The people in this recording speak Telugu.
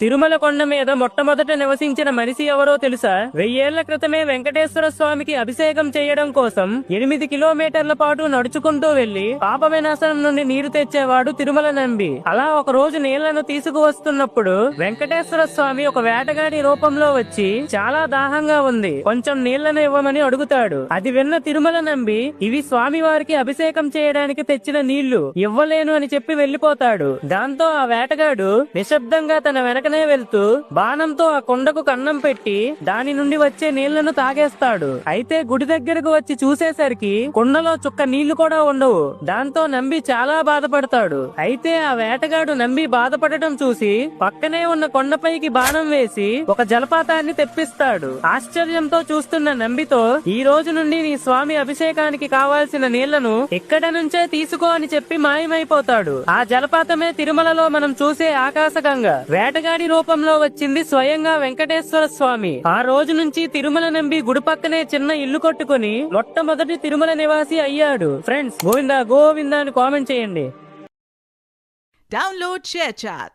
తిరుమల కొండ మీద మొట్టమొదట నివసించిన మనిషి ఎవరో తెలుసా? 1000 ఏళ్ల క్రితమే వెంకటేశ్వర స్వామికి అభిషేకం చేయడం కోసం 8 కిలోమీటర్ల పాటు నడుచుకుంటూ వెళ్లి పాప వినాశనం నుండి నీరు తెచ్చేవాడు తిరుమల నంబి. అలా ఒక రోజు నీళ్లను తీసుకువస్తున్నప్పుడు వెంకటేశ్వర స్వామి ఒక వేటగాడి రూపంలో వచ్చి చాలా దాహంగా ఉంది, కొంచెం నీళ్లను ఇవ్వమని అడుగుతాడు. అది విన్న తిరుమల నంబి ఇవి స్వామి వారికి అభిషేకం చేయడానికి తెచ్చిన నీళ్లు, ఇవ్వలేను అని చెప్పి వెళ్లిపోతాడు. దాంతో ఆ వేటగాడు నిశ్శబ్దంగా తన వెనకనే వెళ్తూ బాణంతో ఆ కొండకు కన్నం పెట్టి దాని నుండి వచ్చే నీళ్లను తాగేస్తాడు. అయితే గుడి దగ్గరకు వచ్చి చూసేసరికి కుండలో చుక్క నీళ్లు కూడా ఉండవు. దాంతో నంబి చాలా బాధపడతాడు. అయితే ఆ వేటగాడు నంబి బాధపడటం చూసి పక్కనే ఉన్న కొండపైకి బాణం వేసి ఒక జలపాతాన్ని తెప్పిస్తాడు. ఆశ్చర్యంతో చూస్తున్న నంబితో ఈ రోజు నుండి నీ స్వామి అభిషేకానికి కావాల్సిన నీళ్లను ఇక్కడ నుంచే తీసుకో అని చెప్పి మాయమైపోతాడు. ఆ జలపాతమే తిరుమలలో మనం చూసే ఆకాశగంగ. వేటగాడి రూపంలో వచ్చింది స్వయంగా వెంకటేశ్వర స్వామి. ఆ రోజు నుంచి తిరుమల నంబి గుడి పక్కనే చిన్న ఇల్లు కట్టుకుని మొట్టమొదటి తిరుమల నివాసి అయ్యాడు. ఫ్రెండ్స్, గోవిందా గోవిందా అని కామెంట్ చేయండి. Download ShareChat.